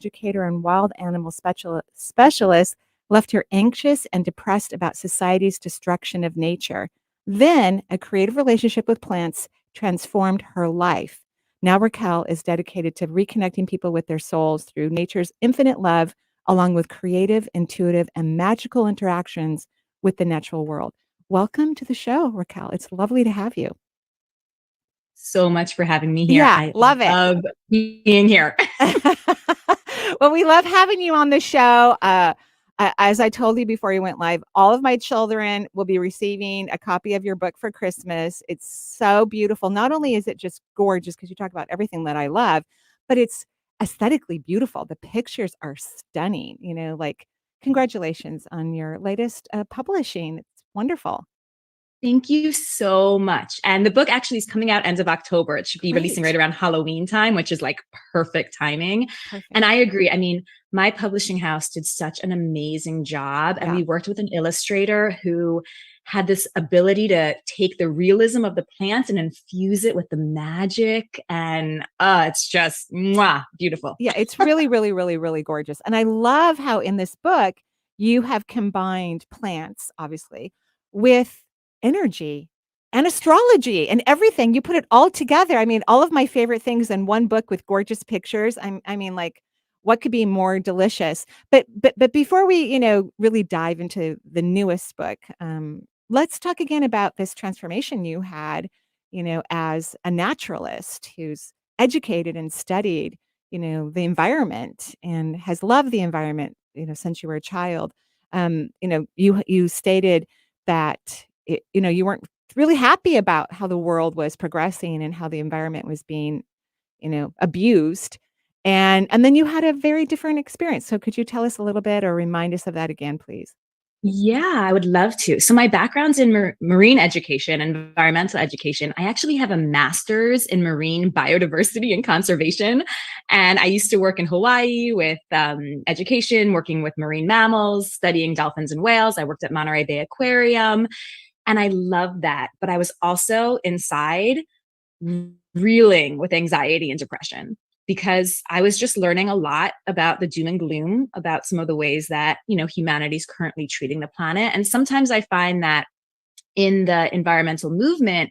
educator and wild animal specialist, left her anxious and depressed about society's destruction of nature. Then, a creative relationship with plants transformed her life. Now, Raquel is dedicated to reconnecting people with their souls through nature's infinite love, along with creative, intuitive, and magical interactions with the natural world. Welcome to the show, Raquel. It's lovely to have you. So much for having me here. Yeah, I love it. love being here. Well, we love having you on the show. As I told you before you went live, all of my children will be receiving a copy of your book for Christmas. It's so beautiful. Not only is it just gorgeous because you talk about everything that I love, but it's aesthetically beautiful. The pictures are stunning. Like congratulations on your latest publishing. It's wonderful. Thank you so much. And the book actually is coming out end of October. It should be releasing right Great. around Halloween time, which is like perfect timing. Perfect. And I agree. I mean, my publishing house did such an amazing job. And Yeah. we worked with an illustrator who had this ability to take the realism of the plants and infuse it with the magic. And it's just beautiful. Yeah, it's really, really, really, really gorgeous. And I love how in this book you have combined plants, obviously, with energy and astrology and everything. You put it all together. I mean, all of my favorite things in one book with gorgeous pictures. I mean, like, what could be more delicious? But before we, really dive into the newest book, let's talk again about this transformation you had, as a naturalist who's educated and studied the environment and has loved the environment, since you were a child. You stated that you weren't really happy about how the world was progressing and how the environment was being, abused. And then you had a very different experience. So could you tell us a little bit or remind us of that again, please? Yeah, I would love to. So my background's in marine education, environmental education. I actually have a master's in marine biodiversity and conservation. And I used to work in Hawaii with education, working with marine mammals, studying dolphins and whales. I worked at Monterey Bay Aquarium, and I loved that. But I was also inside reeling with anxiety and depression because I was just learning a lot about the doom and gloom, about some of the ways that, humanity's currently treating the planet. And sometimes I find that in the environmental movement,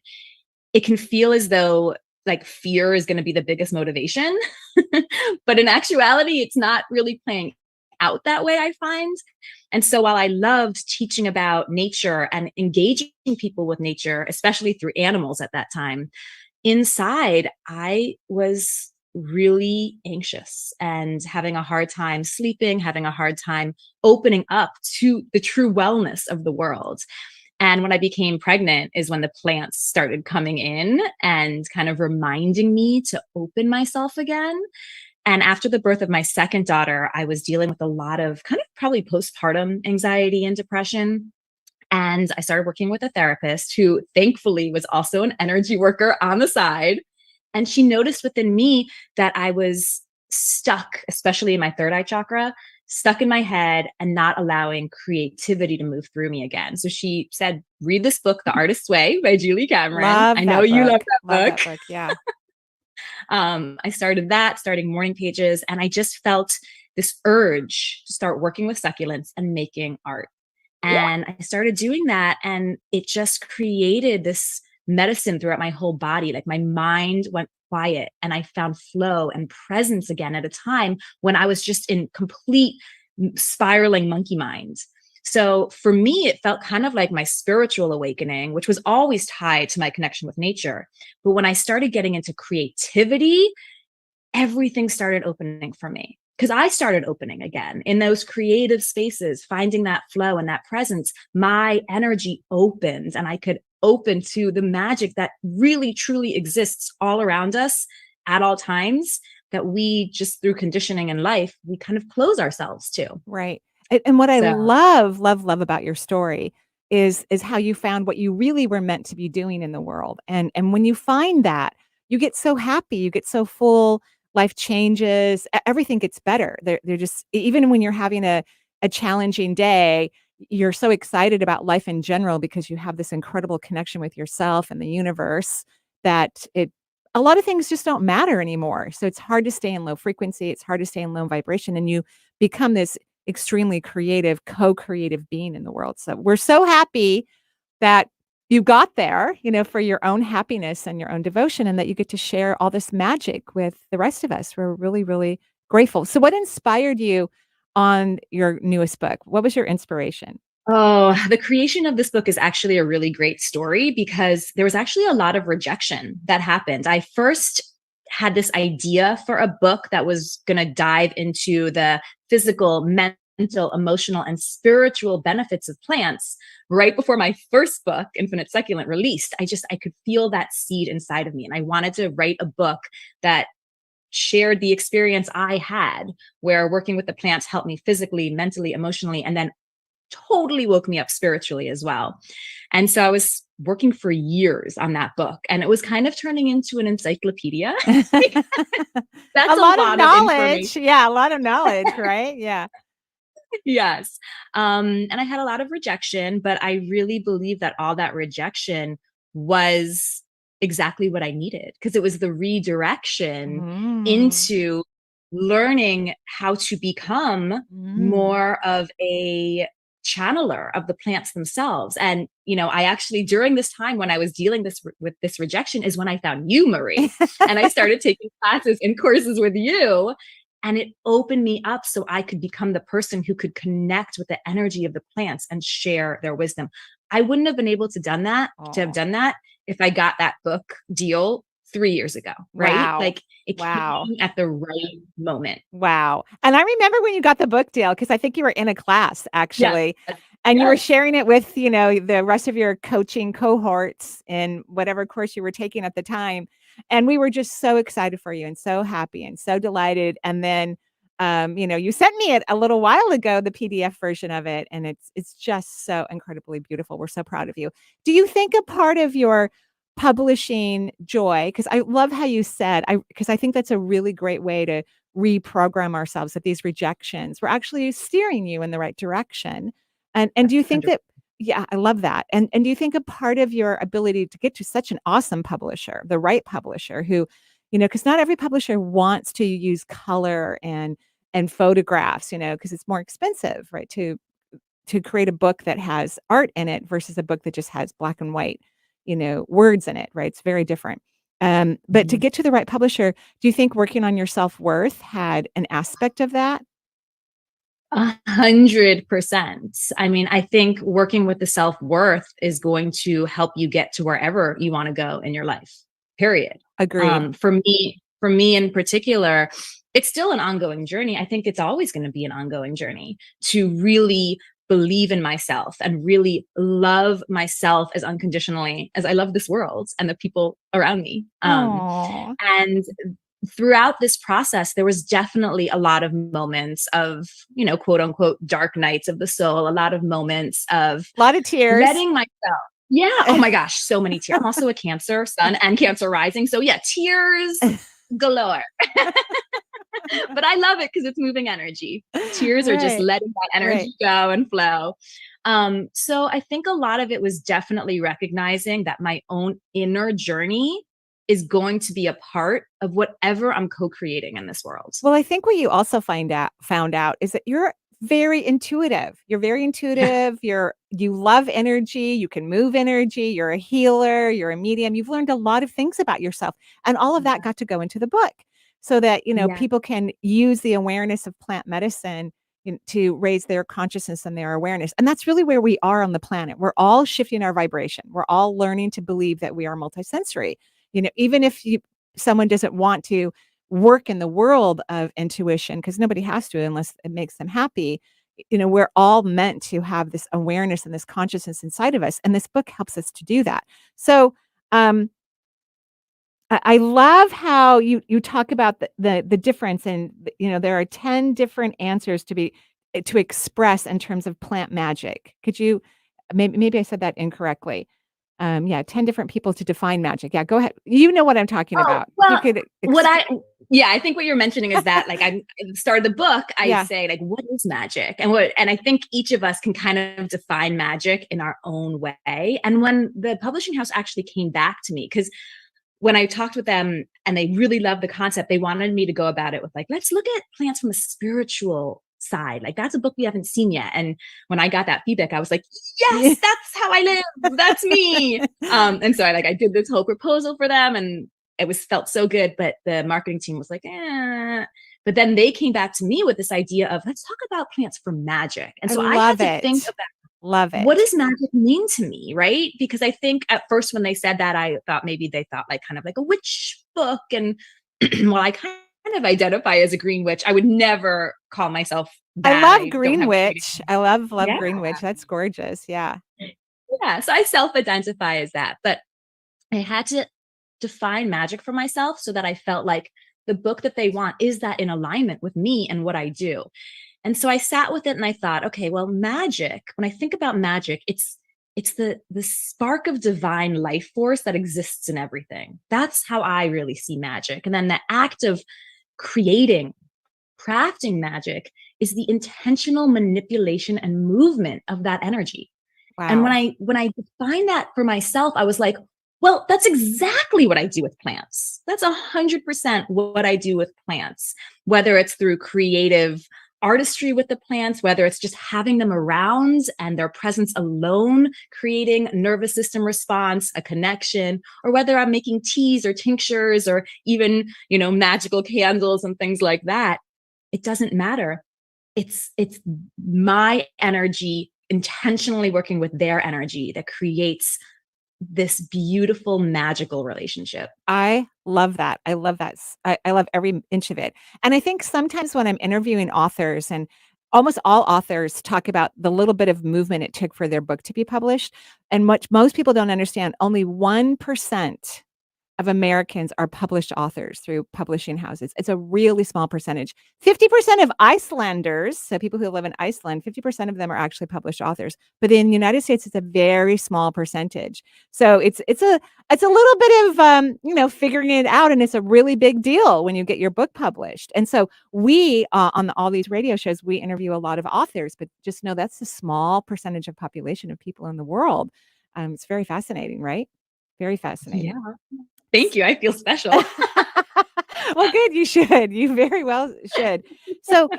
it can feel as though like fear is going to be the biggest motivation. But in actuality, it's not really playing out that way, I find. And so while I loved teaching about nature and engaging people with nature, especially through animals at that time, inside, I was really anxious and having a hard time sleeping, having a hard time opening up to the true wellness of the world. And when I became pregnant is when the plants started coming in and kind of reminding me to open myself again. And after the birth of my second daughter, I was dealing with a lot of kind of probably postpartum anxiety and depression. And I started working with a therapist who thankfully was also an energy worker on the side. And she noticed within me that I was stuck, especially in my third eye chakra, stuck in my head and not allowing creativity to move through me again. So she said, read this book, The Artist's Way by Julie Cameron. Love I know that you love book. that Love book. that book. Yeah. I started that, starting morning pages, and I just felt this urge to start working with succulents and making art. And I started doing that, and it just created this medicine throughout my whole body. Like my mind went quiet, and I found flow and presence again at a time when I was just in complete spiraling monkey mind. So for me, it felt kind of like my spiritual awakening, which was always tied to my connection with nature. But when I started getting into creativity, everything started opening for me because I started opening again in those creative spaces, finding that flow and that presence. My energy opened and I could open to the magic that really truly exists all around us at all times, that we just through conditioning in life, we kind of close ourselves to. Right. And what I So love, love, love about your story is how you found what you really were meant to be doing in the world. And when you find that, you get so happy, you get so full, life changes, everything gets better. They're just even when you're having a challenging day, you're so excited about life in general because you have this incredible connection with yourself and the universe that it a lot of things just don't matter anymore. So it's hard to stay in low frequency. It's hard to stay in low vibration. And you become this extremely creative, co-creative being in the world. So we're so happy that you got there, for your own happiness and your own devotion, and that you get to share all this magic with the rest of us. We're really, really grateful. So what inspired you on your newest book? What was your inspiration? Oh, the creation of this book is actually a really great story because there was actually a lot of rejection that happened. I first had this idea for a book that was going to dive into the physical, mental, emotional, and spiritual benefits of plants right before my first book, Infinite Succulent, released. I could feel that seed inside of me. And I wanted to write a book that shared the experience I had, where working with the plants helped me physically, mentally, emotionally, and then totally woke me up spiritually as well. And so I was working for years on that book, and it was kind of turning into an encyclopedia. A That's a lot of lot of knowledge. information. Yeah, a lot of knowledge, right? Yeah. Yes. And I had a lot of rejection, but I really believe that all that rejection was exactly what I needed, because it was the redirection Mm. into learning how to become Mm. more of a channeler of the plants themselves. And, I actually, during this time when I was dealing with this rejection, is when I found you, Marie. And I started taking classes and courses with you. And it opened me up so I could become the person who could connect with the energy of the plants and share their wisdom. I wouldn't have been able to have Oh, done that if I got that book deal 3 years ago, right? wow. Like, it Wow. came at the right moment. Wow. And I remember when you got the book deal, because I think you were in a class Yes. actually, and you were Yes. sharing it with, the rest of your coaching cohorts in whatever course you were taking at the time. And we were just so excited for you and so happy and so delighted. And then, you sent me it a little while ago, the PDF version of it, and it's just so incredibly beautiful. We're so proud of you. Do you think a part of your publishing joy, because I love how you said, because I think that's a really great way to reprogram ourselves, that these rejections were actually steering you in the right direction. And do you think that, yeah, I love that. And do you think a part of your ability to get to such an awesome publisher, the right publisher who, because not every publisher wants to use color and photographs, because it's more expensive, right? To create a book that has art in it versus a book that just has black and white, words in it, right? It's very different. But to Mhm. get to the right publisher, do you think working on your self-worth had an aspect of that? 100%. I mean, I think working with the self-worth is going to help you get to wherever you want to go in your life, period. Agreed. For me in particular, it's still an ongoing journey. I think it's always going to be an ongoing journey to really believe in myself and really love myself as unconditionally as I love this world and the people around me. Oh, And throughout this process, there was definitely a lot of moments of, quote unquote, dark nights of the soul, a lot of moments of a lot of tears. letting myself. Yeah. Oh my gosh. So many tears. I'm also a Cancer sun and Cancer rising. So yeah, tears galore. But I love it because it's moving energy. Tears are just Right, letting that right. energy go and flow. So I think a lot of it was definitely recognizing that my own inner journey is going to be a part of whatever I'm co-creating in this world. Well, I think what you also found out is that you're very intuitive. You're very Yeah. intuitive. You love energy. You can move energy. You're a healer. You're a medium. You've learned a lot of things about yourself, and all of that got to go into the book, so that Yeah. people can use the awareness of plant medicine to raise their consciousness and their awareness. And that's really where we are on the planet. We're all shifting our vibration. We're all learning to believe that we are multisensory. Even if someone doesn't want to work in the world of intuition, because nobody has to unless it makes them happy. We're all meant to have this awareness and this consciousness inside of us, and this book helps us to do that. So um I love how you talk about the difference, and there are 10 different answers to express in terms of plant magic. Could you, maybe I said that incorrectly. Yeah, 10 different people to define magic. Yeah, go ahead. You know what I'm talking Oh, about. If you well, could what I yeah, I think what you're mentioning is that, like, at the start of the book, I yeah. say, like, what is magic? And I think each of us can kind of define magic in our own way. And when the publishing house actually came back to me, because when I talked with them and they really loved the concept, they wanted me to go about it with like, let's look at plants from a spiritual side. Like that's a book we haven't seen yet. And when I got that feedback, I was like, Yeah. yes, that's how I live. That's me. And so I did this whole proposal for them and it was felt so good. But the marketing team was like, eh. But then they came back to me with this idea of let's talk about plants for magic. And I so I had love to think it. about Love what it. does magic mean to me, right? Because I think at first when they said that, I thought maybe they thought like kind of like a witch book. And well, I kind of identify as a green witch. I would never call myself I that. love I don't have a shady. Greenwich. I love Yeah. Greenwich. That's gorgeous. Yeah. Yeah. So I self-identify as that. But I had to define magic for myself so that I felt like the book that they want is that in alignment with me and what I do. And so I sat with it and I thought, okay, well, magic, when I think about magic, it's the spark of divine life force that exists in everything. That's how I really see magic. And then the act of creating, crafting magic is the intentional manipulation and movement of that energy. And Wow. when I defined that for myself, I was like, well, that's exactly what I do with plants. That's 100% what I do with plants, whether it's through creative artistry with the plants, whether it's just having them around and their presence alone, creating nervous system response, a connection, or whether I'm making teas or tinctures or even, magical candles and things like that. It doesn't matter. It's my energy intentionally working with their energy that creates this beautiful magical relationship. I love that. I love that. I love every inch of it. And I think sometimes when I'm interviewing authors, and almost all authors talk about the little bit of movement it took for their book to be published, and most people don't understand, only 1% of Americans are published authors through publishing houses. It's a really small percentage. 50% of Icelanders, so people who live in Iceland, 50% of them are actually published authors. But in the United States, it's a very small percentage. So it's a little bit of figuring it out, and it's a really big deal when you get your book published. And so we on all these radio shows, we interview a lot of authors, but just know that's a small percentage of population of people in the world. It's very fascinating, right? Very Yeah. fascinating. Thank you. I feel special. Well, good, you should. You very well should. So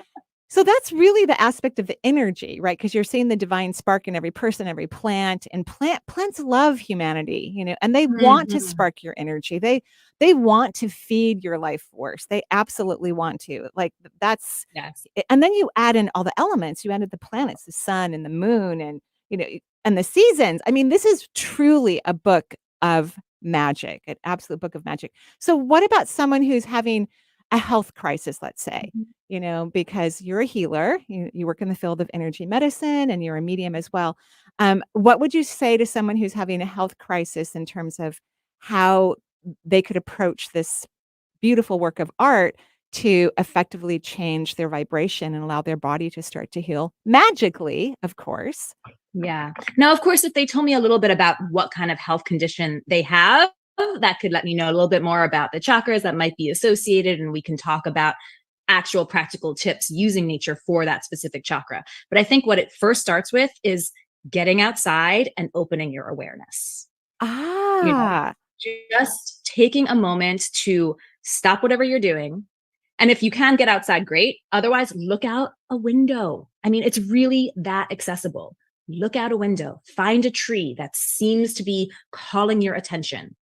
so that's really the aspect of the energy, right? Because 'Cause you're seeing the divine spark in every person, every plant, and plants love humanity, and they want to Mhm. spark your energy. They want to feed your life force. They absolutely want to. Like, that's Yes. and then you add in all the elements. You added the planets, the sun and the moon you know, and the seasons. I mean, this is truly a book of magic, an absolute book of magic. So what about someone who's having a health crisis, let's say? Mhm. Because you're a healer, you work in the field of energy medicine and you're a medium as well. What would you say to someone who's having a health crisis in terms of how they could approach this beautiful work of art to effectively change their vibration and allow their body to start to heal magically, of course? Yeah. Now, of course, if they told me a little bit about what kind of health condition they have, that could let me know a little bit more about the chakras that might be associated, and we can talk about actual practical tips using nature for that specific chakra. But I think what it first starts with is getting outside and opening your awareness. You know, Ah, just taking a moment to stop whatever you're doing. And if you can get outside, great. Otherwise, look out a window. I mean, it's really that accessible. Look out a window, find a tree that seems to be calling your attention.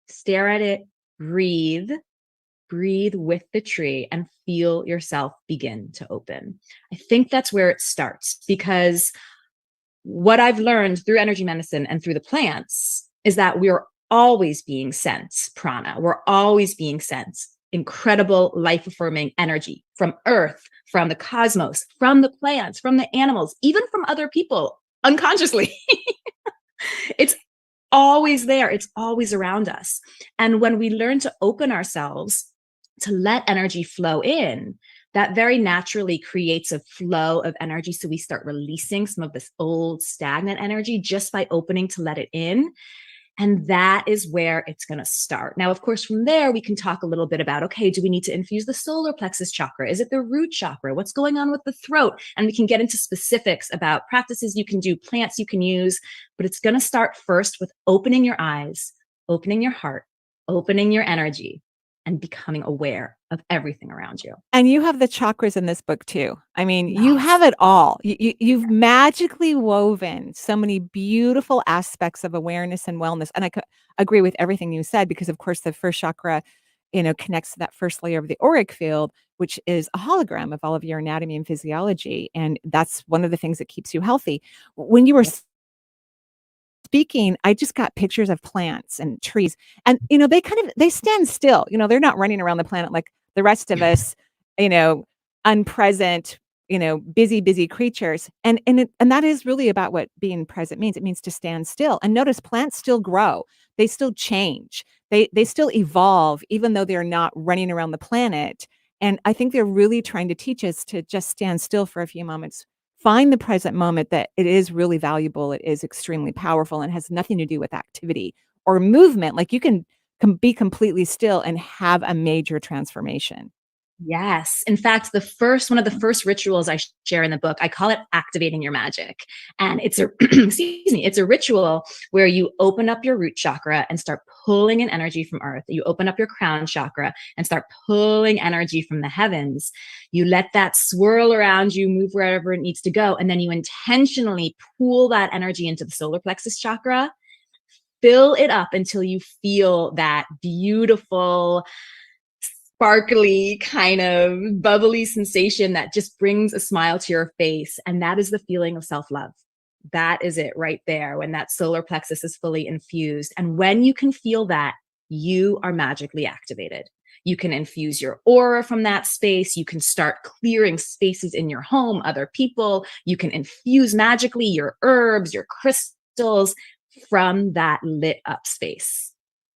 Stare at it, breathe, breathe with the tree, and feel yourself begin to open. I think that's where it starts because what I've learned through energy medicine and through the plants is that we're always being sent prana. We're always being sent incredible life affirming energy from earth, from the cosmos, from the plants, from the animals, even from other people unconsciously. It's always there. It's always around us. And when we learn to open ourselves to let energy flow in, that very naturally creates a flow of energy. So we start releasing some of this old stagnant energy just by opening to let it in. And that is where it's going to start. Now, of course, from there, we can talk a little bit about, okay, do we need to infuse the solar plexus chakra? Is it the root chakra? What's going on with the throat? And we can get into specifics about practices you can do, plants you can use, but it's going to start first with opening your eyes, opening your heart, opening your energy and becoming aware of everything around you. And you have the chakras in this book too. I mean, you Yes. have it all. You've magically woven so many beautiful aspects of awareness and wellness. And I agree with everything you said, because of course the first chakra, connects to that first layer of the auric field, which is a hologram of all of your anatomy and physiology. And that's one of the things that keeps you healthy. When you were speaking, I just got pictures of plants and trees, and they stand still. They're not running around the planet like the rest of us, you know, unpresent, busy creatures. And that is really about what being present means. It means to stand still. And notice plants still grow. They still change. They still evolve, even though they're not running around the planet. And I think they're really trying to teach us to just stand still for a few moments, find the present moment, that it is really valuable. It is extremely powerful and has nothing to do with activity or movement. Like you can be completely still and have a major transformation. Yes. In fact, one of the first rituals I share in the book, I call it activating your magic. And it's a, excuse me, it's a ritual where you open up your root chakra and start pulling in energy from earth. You open up your crown chakra and start pulling energy from the heavens. You let that swirl around you, move wherever it needs to go. And then you intentionally pull that energy into the solar plexus chakra, fill it up until you feel that beautiful, sparkly, kind of bubbly sensation that just brings a smile to your face. And that is the feeling of self-love. That is it right there, when that solar plexus is fully infused. And when you can feel that, you are magically activated. You can infuse your aura from that space. You can start clearing spaces in your home, other people. You can infuse magically your herbs, your crystals from that lit up space.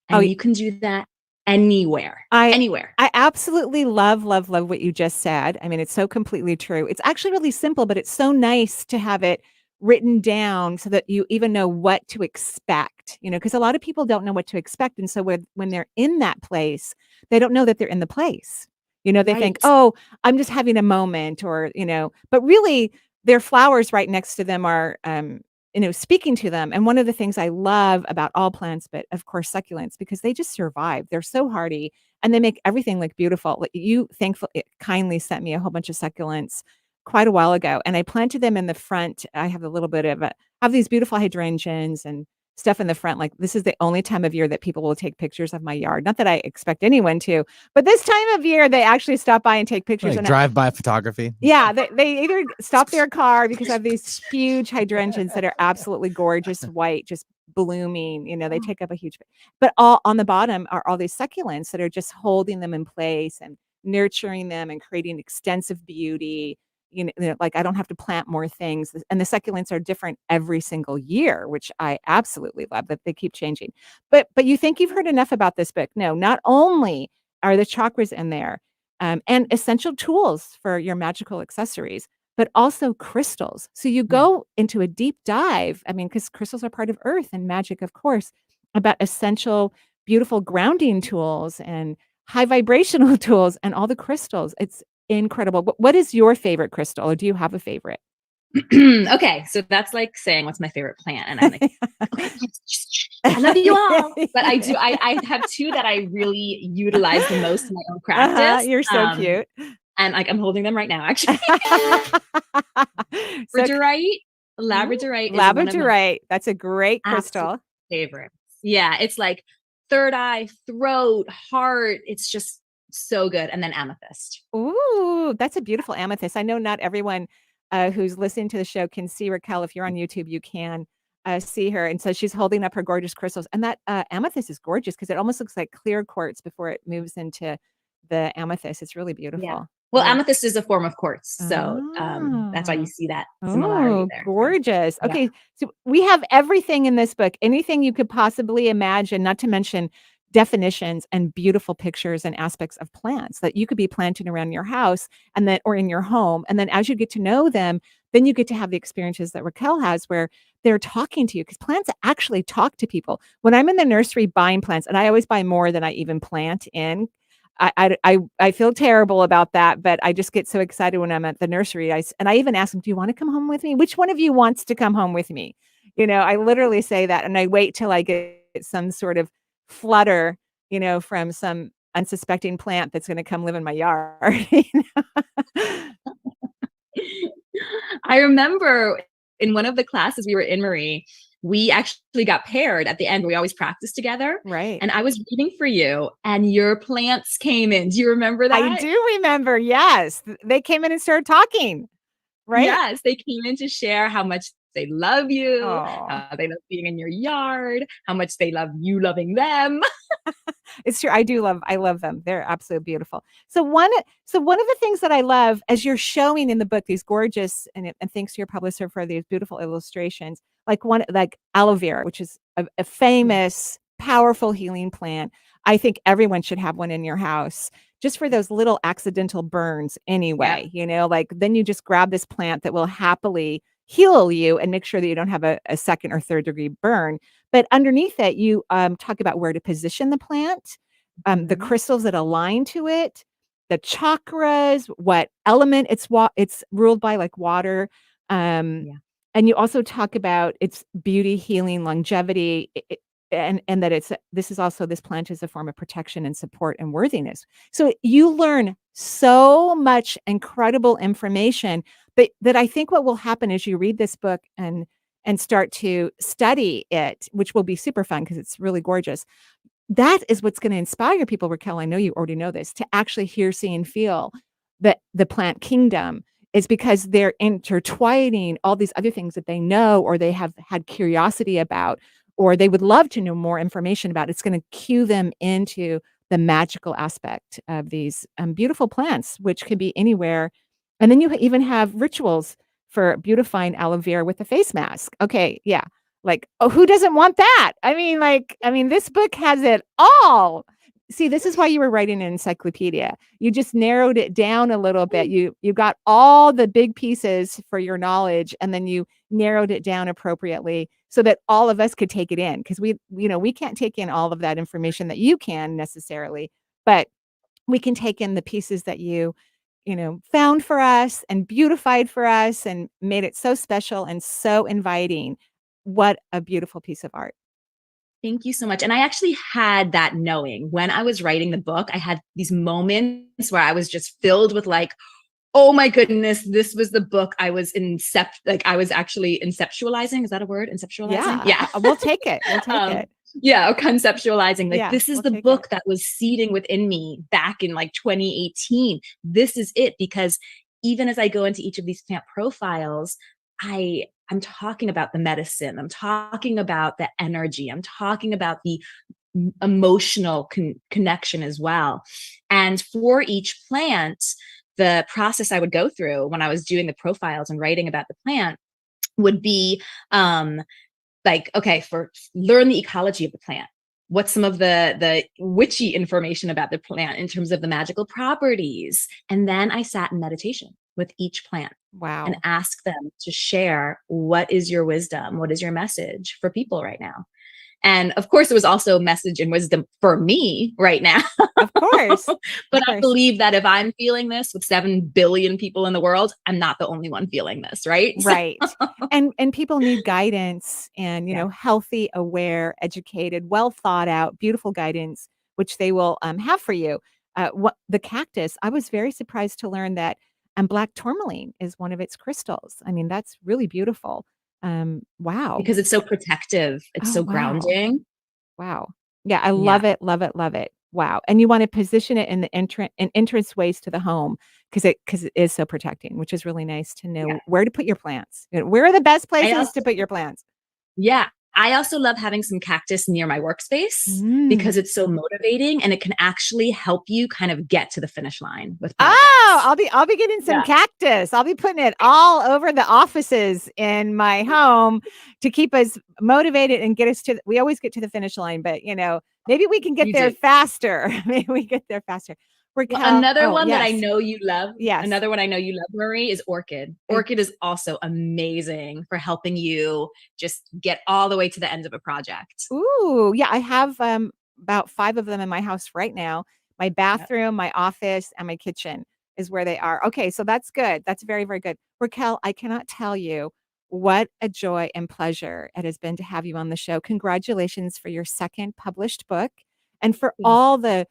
Oh, And you can do that anywhere, I anywhere. I absolutely love, love, love what you just said. I mean, it's so completely true. It's actually really simple, but it's so nice to have it written down so that you even know what to expect, because a lot of people don't know what to expect. And so when they're in that place, they don't know that they're in the place. They think, Right. oh, I'm just having a moment, or, but really their flowers right next to them are, speaking to them. And one of the things I love about all plants, but of course succulents, because they just survive. They're so hardy and they make everything look beautiful. Like you thankfully kindly sent me a whole bunch of succulents quite a while ago, and I planted them in the front. I have a little bit of I have these beautiful hydrangeas and stuff in the front. Like this is the only time of year that people will take pictures of my yard. Not that I expect anyone to, but this time of year they actually stop by and take pictures. Like And drive-by photography. yeah, they either stop their car because I have these huge hydrangeas that are absolutely gorgeous, white, just blooming. They take up a huge, but all on the bottom are all these succulents that are just holding them in place and nurturing them and creating extensive beauty. Like I don't have to plant more things, and the succulents are different every single year, which I absolutely love that they keep changing. But you think you've heard enough about this book? No, not only are the chakras in there, and essential tools for your magical accessories, but also crystals. So you go into a deep dive. I mean, because crystals are part of earth and magic, of course, about essential, beautiful grounding tools and high vibrational tools and all the crystals. It's incredible. What is your favorite crystal, or do you have a favorite? Okay, so that's like saying what's my favorite plant, and I'm like, okay, I love you all, but I have two that I really utilize the most in my own practice. You're so cute. And like I'm holding them right now, actually. So Labradorite is one of my labradorite. That's a great absolute crystal. favorites. Yeah, it's like third eye, throat, heart. It's just so good. And then amethyst. Ooh, that's a beautiful amethyst. I know not everyone who's listening to the show can see Raquel. If you're on YouTube, you can see her. And so she's holding up her gorgeous crystals. And that amethyst is gorgeous because it almost looks like clear quartz before it moves into the amethyst. It's really Yeah. beautiful. Well, Yeah. amethyst is a form of quartz. So that's why you see that similarity there. Gorgeous. Yeah. Okay. So we have everything in this book, anything you could possibly imagine, not to mention definitions and beautiful pictures and aspects of plants that you could be planting around your house and then or in your home. And then as you get to know them, then you get to have the experiences that Raquel has where they're talking to you, because plants actually talk to people. When I'm in the nursery buying plants, and I always buy more than I even plant in. I feel terrible about that, but I just get so excited when I'm at the nursery. And I even ask them, "Do you want to come home with me? Which one of you wants to come home with me?" I literally say that, and I wait till I get some sort of flutter from some unsuspecting plant that's going to come live in my yard. You know? I remember in one of the classes we were in, Marie, we actually got paired at the end. We always practiced together. Right. And I was reading for you, and your plants came in. Do you remember I that? do remember. Yes. They came in and started talking. Right. Yes, they came in to share how much they love you, Oh, how they love being in your yard, how much they love you loving them. it's true. I love them. They're absolutely beautiful. So one of the things that I love as you're showing in the book, these gorgeous, and thanks to your publisher for these beautiful illustrations, like aloe vera, which is a Yeah. famous, powerful healing plant. I think everyone should have one in your house just for those little accidental burns Yep. anyway, like then you just grab this plant that will happily heal you and make sure that you don't have a second or third degree burn. But underneath it, you talk about where to position the plant, the Mhm. crystals that align to it, the chakras, what element it's ruled by, like water, um, Yeah. and you also talk about its beauty, healing, longevity, and that this plant is a form of protection and support and worthiness. So you learn so much incredible information, but that I think what will happen as you read this book and start to study it, which will be super fun because it's really gorgeous. That is what's going to inspire people, Raquel. I know you already know this, to actually hear, see, and feel the plant kingdom is because they're intertwining all these other things that they know or they have had curiosity about or they would love to know more information about. It's going to cue them into the magical aspect of these beautiful plants, which could be anywhere. And then you even have rituals for beautifying aloe vera with a face mask. Okay, yeah. Like, oh, who doesn't want that? This book has it all. See, this is why you were writing an encyclopedia. You just narrowed it down a little bit. You got all the big pieces for your knowledge, and then you narrowed it down appropriately so that all of us could take it in. Because we can't take in all of that information that you can necessarily, but we can take in the pieces that you found for us and beautified for us and made it so special and so inviting. What a beautiful piece of art. Thank you so much. And I actually had that knowing when I was writing the book. I had these moments where I was just filled with like, oh my goodness, this was the book I was I was actually inceptualizing. Is that a word? Inceptualizing? Yeah, Yeah. we'll take it. We'll take um, it. yeah, or conceptualizing. Like, Yeah, this is we'll the take it. book that was seeding within me back in like 2018. This is it. Because even as I go into each of these plant profiles, I'm talking about the medicine. I'm talking about the energy. I'm talking about the emotional connection as well. And for each plant, the process I would go through when I was doing the profiles and writing about the plant would be like, okay, for learn the ecology of the plant. What's some of the witchy information about the plant in terms of the magical properties? And then I sat in meditation with each plant and Wow. asked them to share, what is your wisdom? What is your message for people right now? And of course, it was also message and wisdom for me right now. Of course. But Of I course. believe that if I'm feeling this with 7 billion people in the world, I'm not the only one feeling this, right? Right. And people need guidance and, Yeah. healthy, aware, educated, well thought out, beautiful guidance, which they will have for you. What the cactus, I was very surprised to learn that black tourmaline is one of its crystals. I mean, that's really beautiful. Wow. Because it's so protective, it's Oh, so wow. grounding. Wow. Yeah, I Yeah. love it, love it, love it. Wow. And you want to position it in the entrance ways to the home because it is so protecting, which is really nice to Yeah. know where to put your plants. Where are the best I places to also put your plants? Yeah. I also love having some cactus near my workspace Mm. because it's so motivating and it can actually help you kind of get to the finish line with Oh, projects. I'll be getting some Yeah. cactus. I'll be putting it all over the offices in my home to keep us motivated and get us we always get to the finish line, but maybe we can get You there do. faster. Maybe we get there faster. Well, Raquel, oh, yes. Yes. another one I know you love, Marie, is orchid. Uh, Orchid is also amazing for helping you just get all the way to the end of a project. Ooh, yeah, I have, about 5 of them in my house right now. My Yep. bathroom, my office, and my kitchen is where they are. Okay, so that's good. That's very, very good. Raquel, I cannot tell you what a joy and pleasure it has been to have you on the show. Congratulations for your 2nd published book, and for all the,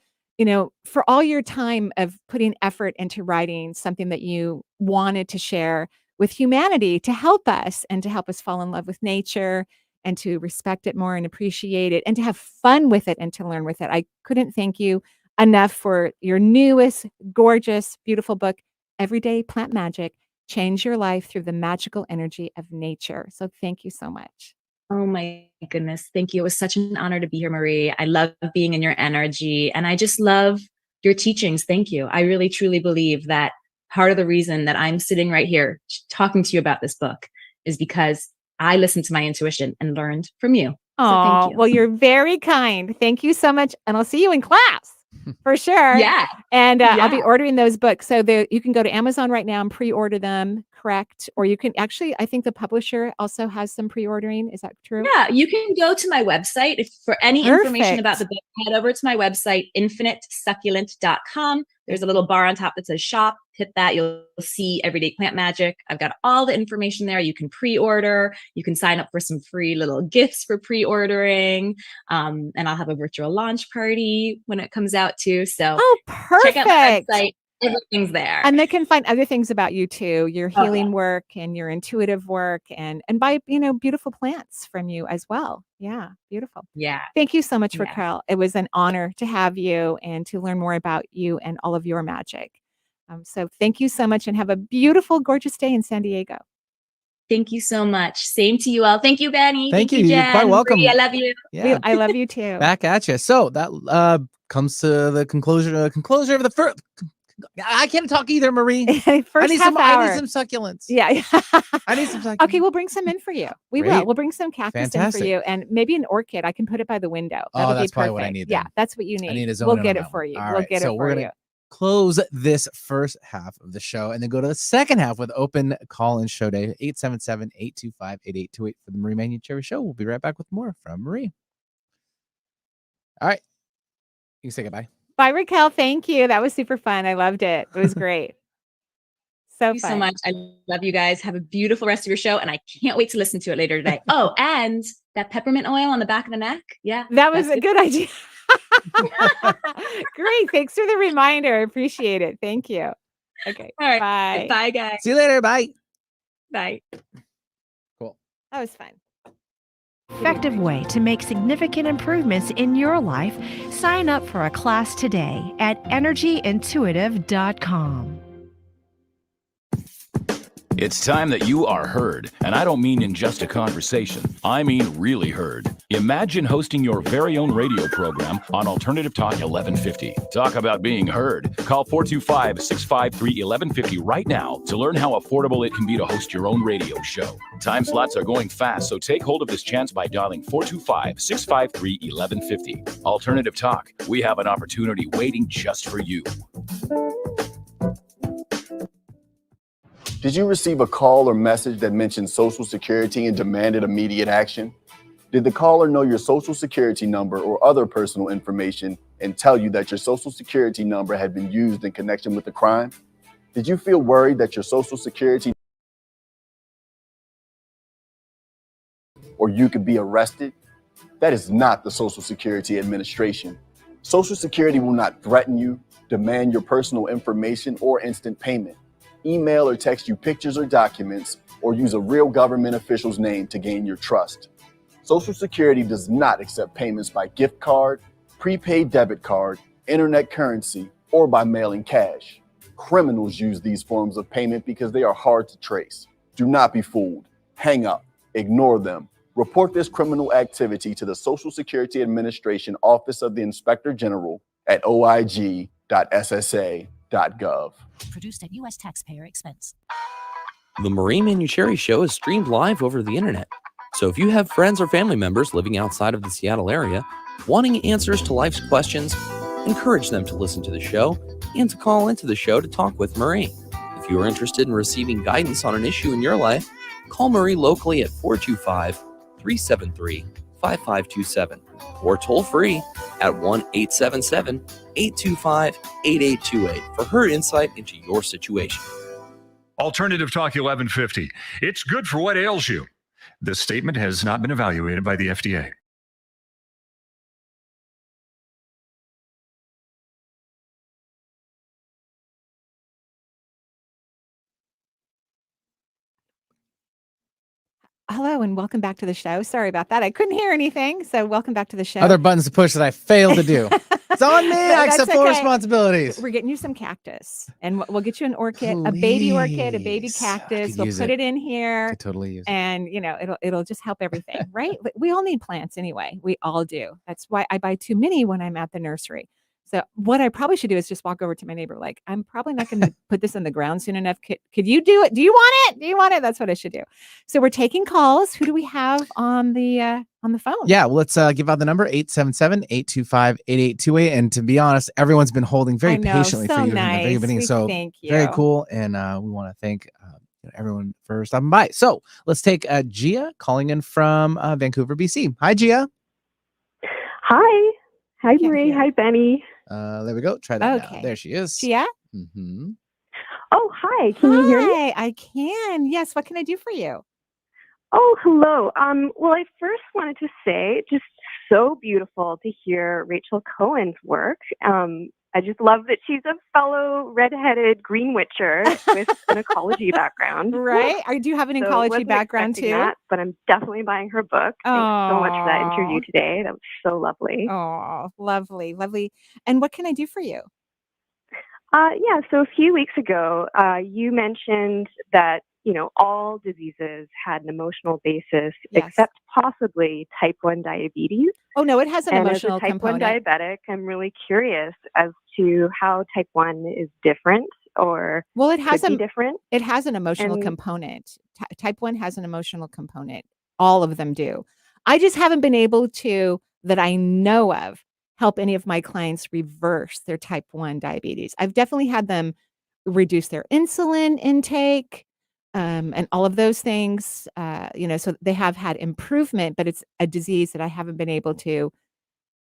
for all your time of putting effort into writing something that you wanted to share with humanity to help us and to help us fall in love with nature and to respect it more and appreciate it and to have fun with it and to learn with it. I couldn't thank you enough for your newest, gorgeous, beautiful book, Everyday Plant Magic. Change your life through the magical energy of nature. So thank you so much. Oh my goodness. Thank you. It was such an honor to be here, Marie. I love being in your energy and I just love your teachings. Thank you. I really, truly believe that part of the reason that I'm sitting right here talking to you about this book is because I listened to my intuition and learned from you. So thank Oh, you. well, you're very kind. Thank you so much. And I'll see you in class for sure. Yeah. And I'll be Yeah. ordering those books. So you can go to Amazon right now and pre-order them, correct? Or you can actually, I think the publisher also has some pre-ordering. Is that true? Yeah, you can go to my website. If for any information about the book, head over to my website, infinitesucculent.com. There's a little bar on top that says shop. Hit that. You'll see Everyday Plant Magic. I've got all the information there. You can pre-order. You can sign up for some free little gifts for pre-ordering. And I'll have a virtual launch party when it comes out too. So perfect. Check out my website. Everything's there. And they can find other things about you too, your healing work and your intuitive work and buy, beautiful plants from you as well. Yeah. Beautiful. Yeah. Thank you so much, Rachael. It was an honor to have you and to learn more about you and all of your magic. So thank you so much and have a beautiful, gorgeous day in San Diego. Thank you so much. Same to you all. Thank you, Benny. Thank you. Jen. You're quite welcome. Marie, I love you. Yeah. I love you too. Back at you. So that comes to the conclusion of the first. I can't talk either, Marie. I need some succulents. Yeah. I need some succulents. Okay, we'll bring some in for you. We'll bring some cactus in for you and maybe an orchid. I can put it by the window. That'll that's be probably what I need. Yeah, that's what you need. I need a zone. We'll get it for you. We'll get it for you. We're gonna close this first half of the show and then go to the second half with open call-in show day 877-825-8828 for the Marie Manuchehri Show. We'll be right back with more from Marie. All right. You can say goodbye. Bye, Rachael. Thank you. That was super fun. I loved it. It was great. Thank you so much. I love you guys. Have a beautiful rest of your show. And I can't wait to listen to it later today. Oh, and that peppermint oil on the back of the neck. Yeah. That was a good idea. Great. Thanks for the reminder. I appreciate it. Thank you. Okay. All right. Bye. Bye, guys. See you later. Bye. Bye. Cool. That was fun. Effective way to make significant improvements in your life. Sign up for a class today at energyintuitive.com. It's time that you are heard, and I don't mean in just a conversation. I mean really heard. Imagine hosting your very own radio program on Alternative Talk 1150. Talk about being heard. Call 425-653-1150 right now to learn how affordable it can be to host your own radio show. Time slots are going fast, so take hold of this chance by dialing 425-653-1150. Alternative Talk. We have an opportunity waiting just for you. Did you receive a call or message that mentioned Social Security and demanded immediate action? Did the caller know your Social Security number or other personal information and tell you that your Social Security number had been used in connection with a crime? Did you feel worried that your Social Security or you could be arrested? That is not the Social Security Administration. Social Security will not threaten you, demand your personal information, or instant payment. Email or text you pictures or documents, or use a real government official's name to gain your trust. Social Security does not accept payments by gift card, prepaid debit card, internet currency, or by mailing cash. Criminals use these forms of payment because they are hard to trace. Do not be fooled. Hang up. Ignore them. Report this criminal activity to the Social Security Administration Office of the Inspector General at oig.ssa.gov. Produced at U.S. taxpayer expense. The Marie Manuchehri Show is streamed live over the internet. So if you have friends or family members living outside of the Seattle area, wanting answers to life's questions, encourage them to listen to the show and to call into the show to talk with Marie. If you are interested in receiving guidance on an issue in your life, call Marie locally at 425-373-5527 or toll free at 1-877-825-8828 for her insight into your situation. Alternative Talk 1150. It's good for what ails you. This statement has not been evaluated by the FDA. hello and welcome back to the show. Sorry about that. I couldn't hear anything. So welcome back to the show. Other buttons to push that I failed to do. It's on me. I That's accept full okay. responsibilities. We're getting you some cactus, and we'll get you an orchid, a baby orchid, a baby Please. I cactus. could We'll use put it. it in I here, could totally use it. and it'll just help everything, right? We all need plants anyway. We all do. That's why I buy too many when I'm at the nursery. So what I probably should do is just walk over to my neighbor, like, I'm probably not going to put this in the ground soon enough. Could you do it? Do you want it? Do you want it? That's what I should do. So we're taking calls. Who do we have on the phone? Yeah, well, let's give out the number 877-825-8828. And to be honest, everyone's been holding very I know, patiently so for you from the very nice. beginning. We So thank very you. cool. And we want to thank everyone for stopping by. So let's take Gia calling in from Vancouver, BC. Hi, Gia. Hi. Hi, Can't Marie. hear. Hi, Benny. There we go. Try that now. Okay. There she is. Gia? Mm-hmm. Oh, hi. Can you hear me? Hi, I can. Yes. What can I do for you? Oh, hello. Well, I first wanted to say, just so beautiful to hear Rachael Cohen's work. I just love that she's a fellow redheaded green witcher with an ecology background. Right? Do you have an So ecology wasn't background expecting too? that, but I'm definitely buying her book. Thanks so much for that interview today. That was so lovely. Oh, lovely, lovely. And what can I do for you? Yeah, so a few weeks ago, you mentioned that, all diseases had an emotional basis, Yes. except possibly type 1 diabetes. Oh, no, it has an And emotional as a type component. 1 diabetic, I'm really curious as to how type 1 is different or Well, it has could be different. It has an emotional And- component. Type 1 has an emotional component. All of them do. I just haven't been able to, that I know of, help any of my clients reverse their type 1 diabetes. I've definitely had them reduce their insulin intake, and all of those things, so they have had improvement, but it's a disease that I haven't been able to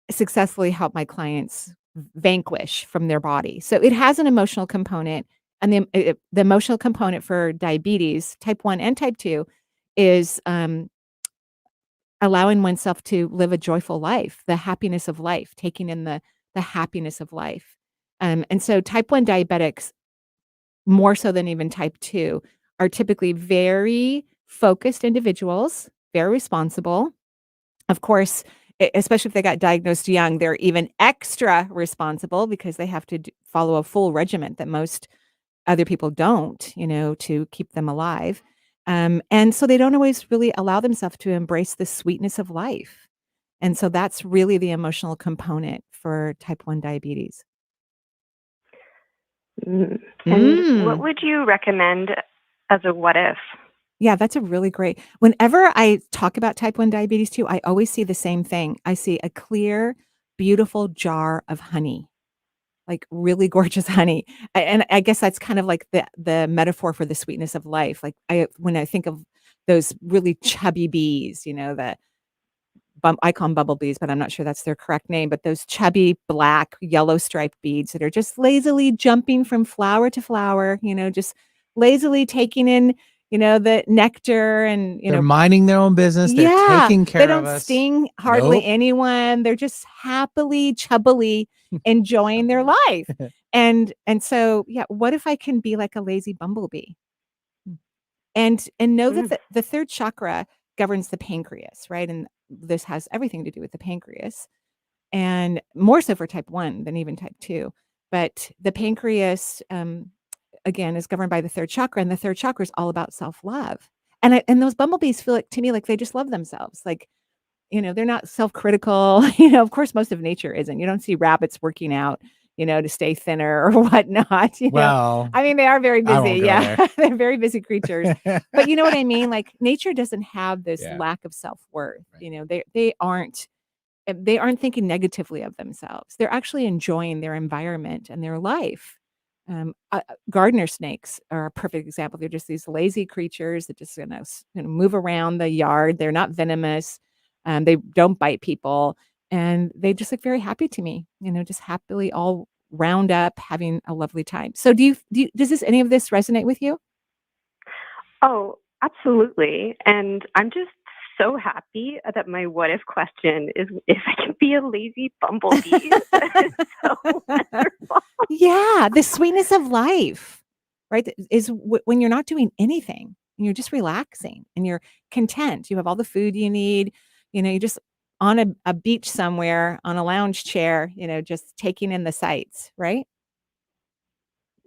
successfully help my clients vanquish from their body. So it has an emotional component, and the emotional component for diabetes, type 1 and type 2, is allowing oneself to live a joyful life, the happiness of life, taking in the happiness of life. And so type 1 diabetics, more so than even type 2, are typically very focused individuals, very responsible. Of course, especially if they got diagnosed young, they're even extra responsible because they have to follow a full regimen that most other people don't, to keep them alive. And so they don't always really allow themselves to embrace the sweetness of life. And so that's really the emotional component for type 1 diabetes. And what would you recommend as a what if? Yeah, that's a really great. Whenever I talk about type 1 diabetes too, I always see the same thing. I see a clear, beautiful jar of honey, like really gorgeous honey. And I guess that's kind of like the metaphor for the sweetness of life. Like when I think of those really chubby bees, I call them bumblebees, but I'm not sure that's their correct name, but those chubby black yellow striped beads that are just lazily jumping from flower to flower, just lazily taking in, the nectar and, They're minding their own business. They're taking care they of us. don't sting hardly Nope. anyone. They're just happily, chubbily enjoying their life. And so, yeah, what if I can be like a lazy bumblebee? And know that the third chakra governs the pancreas, right? And this has everything to do with the pancreas, and more so for type 1 than even type 2. But the pancreas, again, is governed by the third chakra, and the third chakra is all about self-love. And those bumblebees feel like, to me, like they just love themselves. Like, they're not self-critical. Of course, most of nature isn't. You don't see rabbits working out, to stay thinner or whatnot. Well, I mean, they are very I won't busy. go Yeah, there. they're very busy creatures. But you know what I mean? Like nature doesn't have this Yeah. lack of self-worth. Right. They aren't thinking negatively of themselves. They're actually enjoying their environment and their life. Gardener snakes are a perfect example. They're just these lazy creatures that just move around the yard. They're not venomous. They don't bite people, and they just look very happy to me. Just happily all round up, having a lovely time. So, does any of this resonate with you? Oh, absolutely. And I'm just so happy that my what if question is if I can be a lazy bumblebee. That is so wonderful. Yeah, the sweetness of life, right? Is when you're not doing anything. and you're just relaxing and you're content. You have all the food you need. You're just on a beach somewhere on a lounge chair, just taking in the sights, right?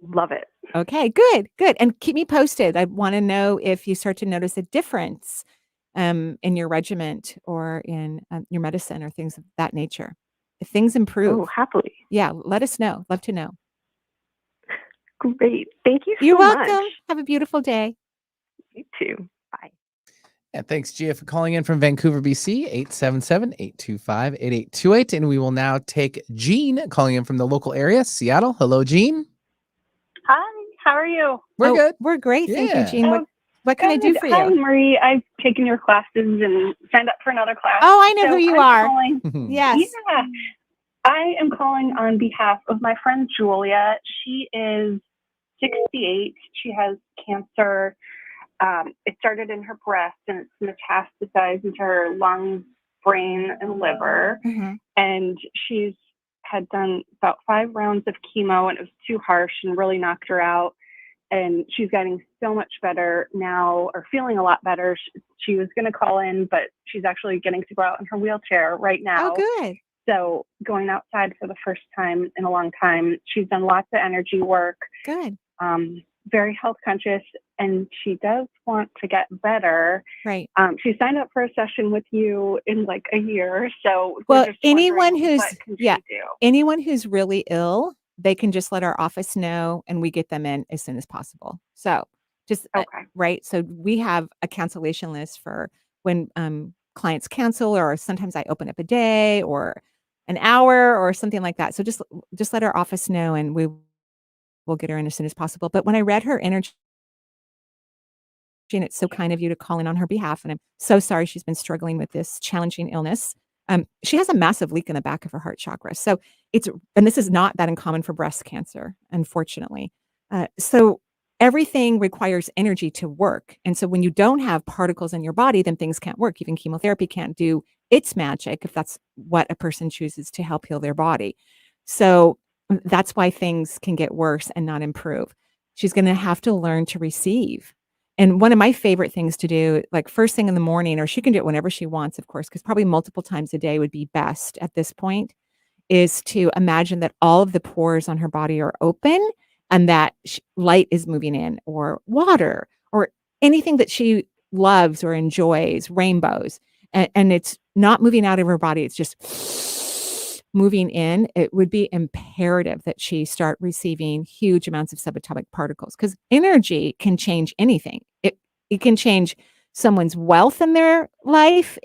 Love it. Okay, good, good. And keep me posted. I want to know if you start to notice a difference in your regiment or in your medicine or things of that nature. If things improve. Oh, happily. Yeah, let us know. Love to know. Great. Thank you so You're much. welcome. Have a beautiful day. You too. Bye. And thanks, Gia, for calling in from Vancouver, BC, 877-825-8828. And we will now take Jean calling in from the local area, Seattle. Hello, Jean. Hi, how are you? We're good. We're great. Thank you, Yeah. Jean. What can I do for Hi, you? Marie. I've taken your classes and signed up for another class. Oh, I know who you are. Calling, Yes. Yeah. I am calling on behalf of my friend Julia. She is 68. She has cancer. It started in her breast and it's metastasized into her lungs, brain, and liver. And she's had done about 5 rounds of chemo and it was too harsh and really knocked her out. And she's getting so much better now, or feeling a lot better. She was going to call in, but she's actually getting to go out in her wheelchair right now. Oh, good. So going outside for the first time in a long time. She's done lots of energy work. Good. Very health conscious, and she does want to get better. Right. She signed up for a session with you in like a year. So Well, we're just anyone wondering, who's what can she do? anyone who's really ill, they can just let our office know and we get them in as soon as possible. So just right. So we have a cancellation list for when clients cancel, or sometimes I open up a day or an hour or something like that. So just let our office know and we'll get her in as soon as possible. But when I read her energy, and it's so kind of you to call in on her behalf, and I'm so sorry she's been struggling with this challenging illness. She has a massive leak in the back of her heart chakra. So and this is not that uncommon for breast cancer, unfortunately. So everything requires energy to work. And so when you don't have particles in your body, then things can't work. Even chemotherapy can't do its magic if that's what a person chooses to help heal their body. So that's why things can get worse and not improve. She's going to have to learn to receive. And one of my favorite things to do, like first thing in the morning, or she can do it whenever she wants, of course, because probably multiple times a day would be best at this point, is to imagine that all of the pores on her body are open and that light is moving in, or water, or anything that she loves or enjoys, rainbows, and it's not moving out of her body. It's just moving in. It would be imperative that she start receiving huge amounts of subatomic particles, because energy can change anything. It can change someone's wealth in their life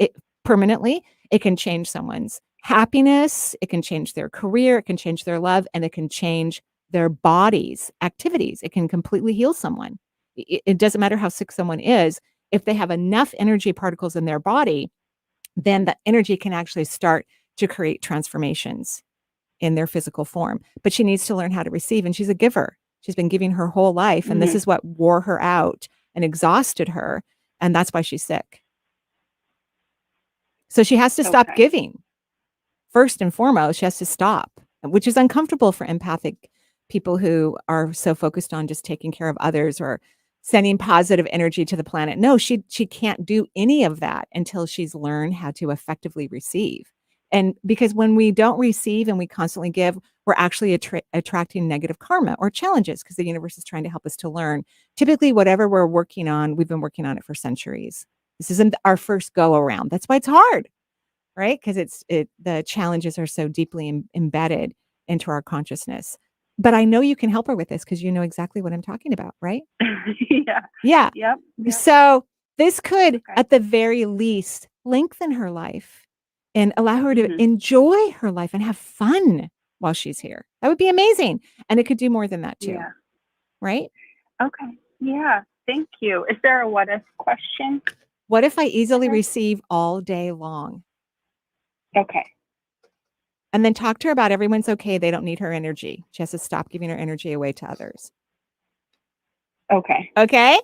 permanently. It can change someone's happiness. It can change their career. It can change their love, and it can change their body's activities. It can completely heal someone. It doesn't matter how sick someone is. If they have enough energy particles in their body, then the energy can actually start to create transformations in their physical form. But she needs to learn how to receive, and she's a giver. She's been giving her whole life, and this is what wore her out and exhausted her, and that's why she's sick. So she has to stop giving. First and foremost, she has to stop, which is uncomfortable for empathic people who are so focused on just taking care of others or sending positive energy to the planet. No, she can't do any of that until she's learned how to effectively receive. And because when we don't receive and we constantly give, we're actually attracting negative karma or challenges, because the universe is trying to help us to learn. Typically, whatever we're working on, we've been working on it for centuries. This isn't our first go around. That's why it's hard, right? Because the challenges are so deeply embedded into our consciousness. But I know you can help her with this because you know exactly what I'm talking about, right? Yeah. Yep. So this could, at the very least, lengthen her life and allow her to enjoy her life and have fun while she's here. That would be amazing. And it could do more than that too. Yeah. Right? Okay. Yeah. Thank you. Is there a what if question? What if I easily receive all day long? Okay. And then talk to her about everyone's okay. They don't need her energy. She has to stop giving her energy away to others. Okay. Okay?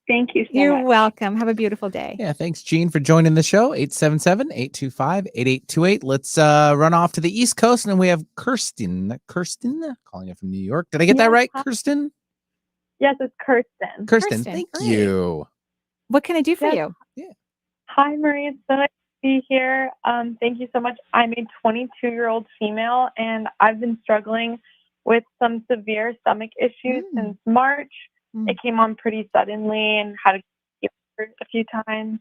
Thank you so You're much. welcome. Have a beautiful day. Yeah, thanks, Jean, for joining the show. 877-825-8828. Let's run off to the East Coast, and then we have Kirsten calling in from New York. Did I get that right, Kirsten? Yes, it's Kirsten. Kirsten, thank great. you. What can I do for Yes. you? Hi, Marie. It's so nice to be here. Thank you so much. I'm a 22-year-old female, and I've been struggling with some severe stomach issues since March. It came on pretty suddenly and had to get a few times.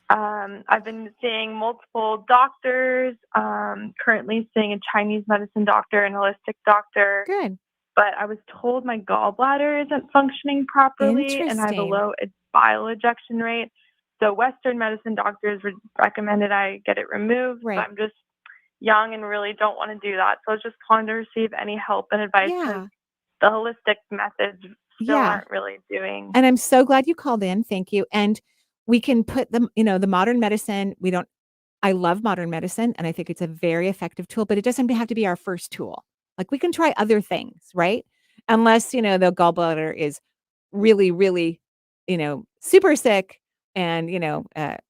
I've been seeing multiple doctors, currently seeing a Chinese medicine doctor and holistic doctor. Good. But I was told my gallbladder isn't functioning properly and I have a Interesting. low bile ejection rate. So Western medicine doctors recommended I get it removed. Right. But I'm just young and really don't want to do that. So I was just calling to receive any help and advice because the holistic methods still aren't really doing. And I'm so glad you called in. Thank you. And we can put them, the modern medicine, I love modern medicine and I think it's a very effective tool, but it doesn't have to be our first tool. Like we can try other things, right? Unless, the gallbladder is really, really, super sick and,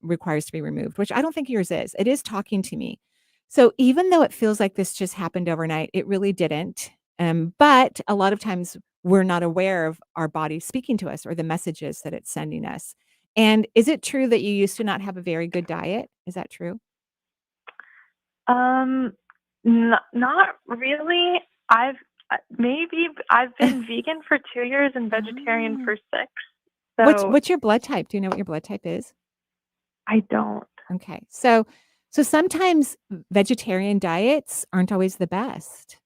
requires to be removed, which I don't think yours is. It is talking to me. So even though it feels like this just happened overnight, it really didn't. But a lot of times we're not aware of our body speaking to us or the messages that it's sending us. And is it true that you used to not have a very good diet? Is that true? Not really. I've been vegan for 2 years and vegetarian for 6. So What's your blood type? Do you know what your blood type is? I don't. Okay. So sometimes vegetarian diets aren't always the best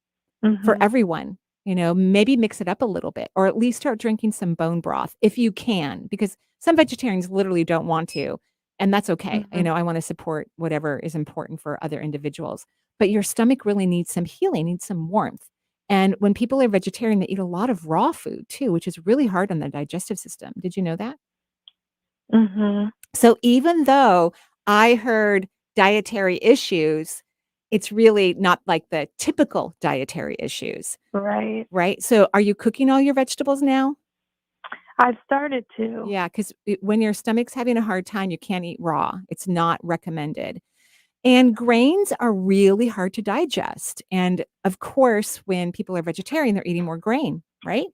for everyone. Maybe mix it up a little bit or at least start drinking some bone broth if you can, because some vegetarians literally don't want to. And that's okay. I want to support whatever is important for other individuals. But your stomach really needs some healing, needs some warmth. And when people are vegetarian, they eat a lot of raw food too, which is really hard on the digestive system. Did you know that? So even though I heard dietary issues, it's really not like the typical dietary issues. Right. Right? So are you cooking all your vegetables now? I've started to. Yeah, because when your stomach's having a hard time, you can't eat raw. It's not recommended. And grains are really hard to digest. And of course, when people are vegetarian, they're eating more grain, right?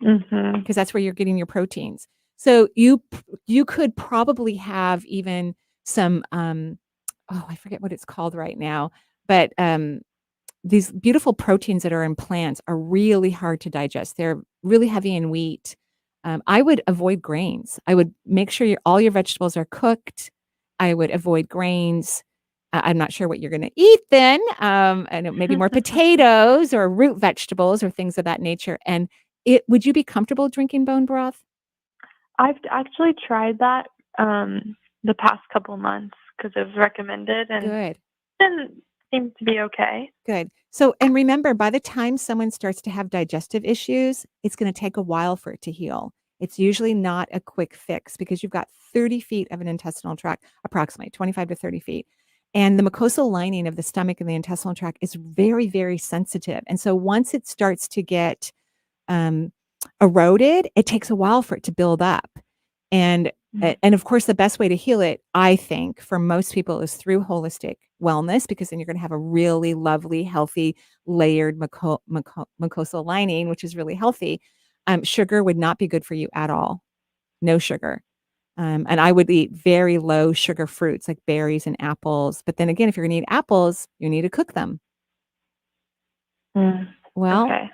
Because that's where you're getting your proteins. So you could probably have even some I forget what it's called right now, but these beautiful proteins that are in plants are really hard to digest. They're really heavy in wheat. I would avoid grains. I would make sure all your vegetables are cooked. I would avoid grains. I'm not sure what you're going to eat then. And maybe more potatoes or root vegetables or things of that nature. And would you be comfortable drinking bone broth? I've actually tried that the past couple months because it was recommended and Good. It seems to be okay. Good. So, and remember, by the time someone starts to have digestive issues, it's going to take a while for it to heal. It's usually not a quick fix because you've got 30 feet of an intestinal tract, approximately 25 to 30 feet. And the mucosal lining of the stomach and the intestinal tract is very, very sensitive. And so once it starts to get eroded, it takes a while for it to build up. And of course, the best way to heal it, I think, for most people is through holistic wellness, because then you're going to have a really lovely, healthy, layered mucosal lining, which is really healthy. Sugar would not be good for you at all. No sugar. And I would eat very low sugar fruits like berries and apples. But then again, if you're going to eat apples, you need to cook them. Well, okay.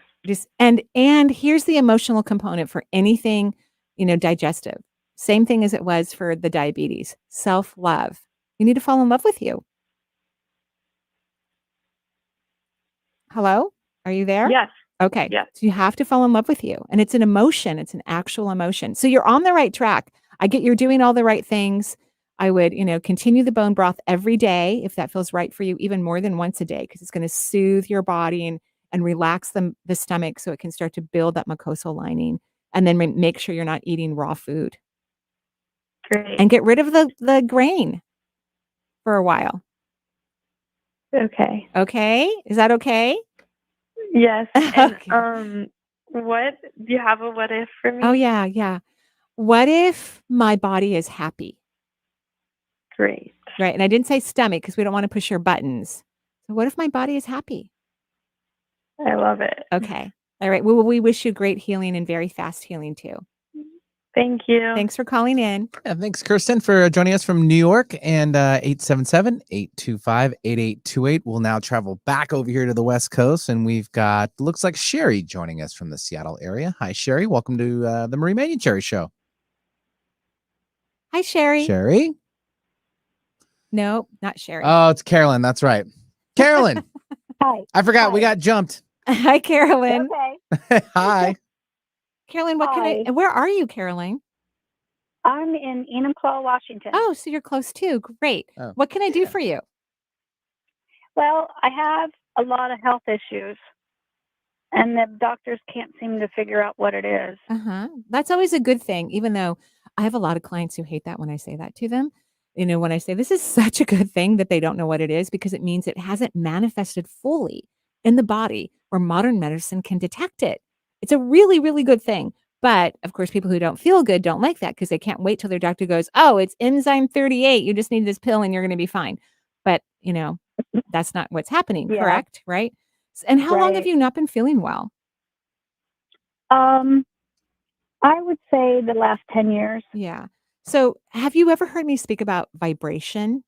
And here's the emotional component for anything, digestive. Same thing as it was for the diabetes. Self-love. You need to fall in love with you. Hello? Are you there? Yes. Okay. Yes. So you have to fall in love with you. And it's an emotion. It's an actual emotion. So you're on the right track. I get you're doing all the right things. I would, continue the bone broth every day if that feels right for you, even more than once a day, because it's going to soothe your body and relax the stomach so it can start to build that mucosal lining. And then make sure you're not eating raw food. Great. And get rid of the grain for a while. Okay. Okay? Is that okay? Yes. And Okay. what do you have a what if for me? Oh, yeah. What if my body is happy? Great. Right. And I didn't say stomach because we don't want to push your buttons. So what if my body is happy? I love it. Okay. All right. Well, we wish you great healing and very fast healing too. Thank you. Thanks for calling in. Yeah, thanks, Kirsten, for joining us from New York. And 877-825-8828. We'll now travel back over here to the West Coast. And we've got, looks like Sherry joining us from the Seattle area. Hi, Sherry. Welcome to the Marie Manuchehri Show. Hi, Sherry. Sherry? No, not Sherry. Oh, it's Carolyn. That's right. Carolyn. Hi. I forgot. We got jumped. Hi, Carolyn. Okay. Hi. Carolyn, where are you, Carolyn? I'm in Enumclaw, Washington. Oh, so you're close too. Great. Oh. What can I do for you? Well, I have a lot of health issues, and the doctors can't seem to figure out what it is. That's always a good thing, even though I have a lot of clients who hate that when I say that to them. You know, when I say this is such a good thing that they don't know what it is, because it means it hasn't manifested fully in the body where modern medicine can detect it. It's a really, really good thing. But of course, people who don't feel good don't like that because they can't wait till their doctor goes, oh, it's enzyme 38. You just need this pill and you're going to be fine. But, you know, that's not what's happening, Yeah. correct? Right? And how long have Right. you not been feeling well? I would say the last 10 years. Yeah. So have you ever heard me speak about vibration?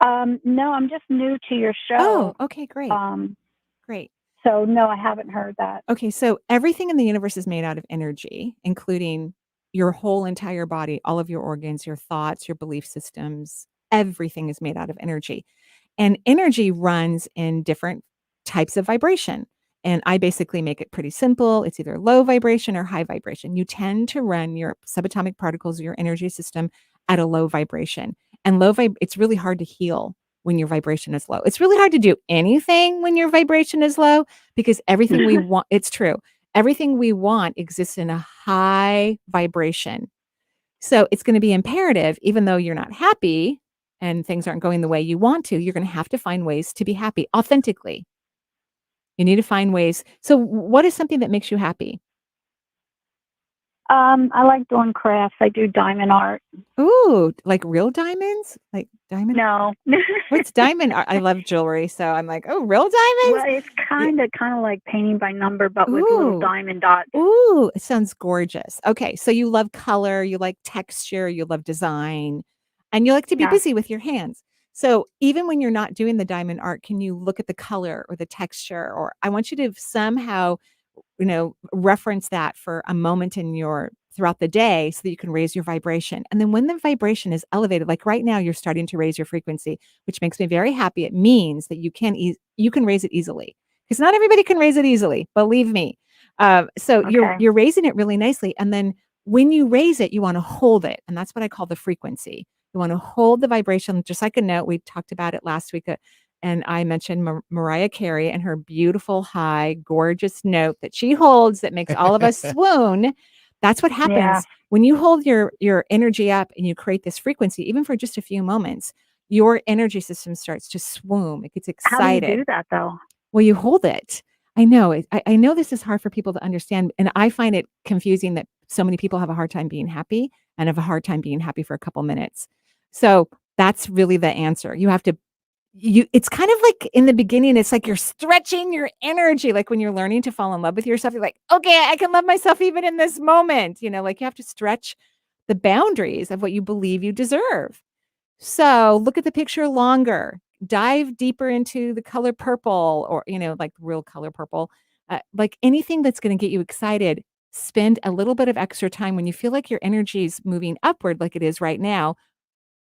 No, I'm just new to your show. Oh, okay, great. Great. So no, I haven't heard that. Okay, so everything in the universe is made out of energy, including your whole entire body, all of your organs, your thoughts, your belief systems. Everything is made out of energy. And energy runs in different types of vibration. And I basically make it pretty simple. It's either low vibration or high vibration. You tend to run your subatomic particles, your energy system at a low vibration. And it's really hard to heal when your vibration is low. It's really hard to do anything when your vibration is low because everything we want, it's true. Everything we want exists in a high vibration. So it's going to be imperative, even though you're not happy and things aren't going the way you want to, you're going to have to find ways to be happy authentically. You need to find ways. So what is something that makes you happy? I like doing crafts. I do diamond art. Ooh, like real diamonds? Like diamond? No. What's diamond art? I love jewelry, so I'm like, oh, real diamonds? Well, it's kind of like painting by number, but with little diamond dots. Ooh, it sounds gorgeous. Okay, so you love color, you like texture, you love design, and you like to be busy with your hands. So even when you're not doing the diamond art, can you look at the color or the texture? Or I want you to somehow, reference that for a moment throughout the day so that you can raise your vibration. And then when the vibration is elevated, like right now, you're starting to raise your frequency, which makes me very happy. It means that you can raise it easily because not everybody can raise it easily. Believe me. So you're raising it really nicely. And then when you raise it, you want to hold it. And that's what I call the frequency. You want to hold the vibration, just like a note. We talked about it last week. And I mentioned Marie Manuchehri and her beautiful, high, gorgeous note that she holds that makes all of us swoon. That's what happens when you hold your energy up and you create this frequency, even for just a few moments, your energy system starts to swoon. It gets excited. How do you do that, though? Well, you hold it. I know. I know this is hard for people to understand. And I find it confusing that so many people have a hard time being happy and have a hard time being happy for a couple minutes. So that's really the answer. You have to it's kind of like in the beginning, it's like you're stretching your energy. Like when you're learning to fall in love with yourself, you're like, okay, I can love myself even in this moment. Like you have to stretch the boundaries of what you believe you deserve. So look at the picture longer, dive deeper into the color purple or, like real color purple, like anything that's going to get you excited. Spend a little bit of extra time when you feel like your energy is moving upward, like it is right now.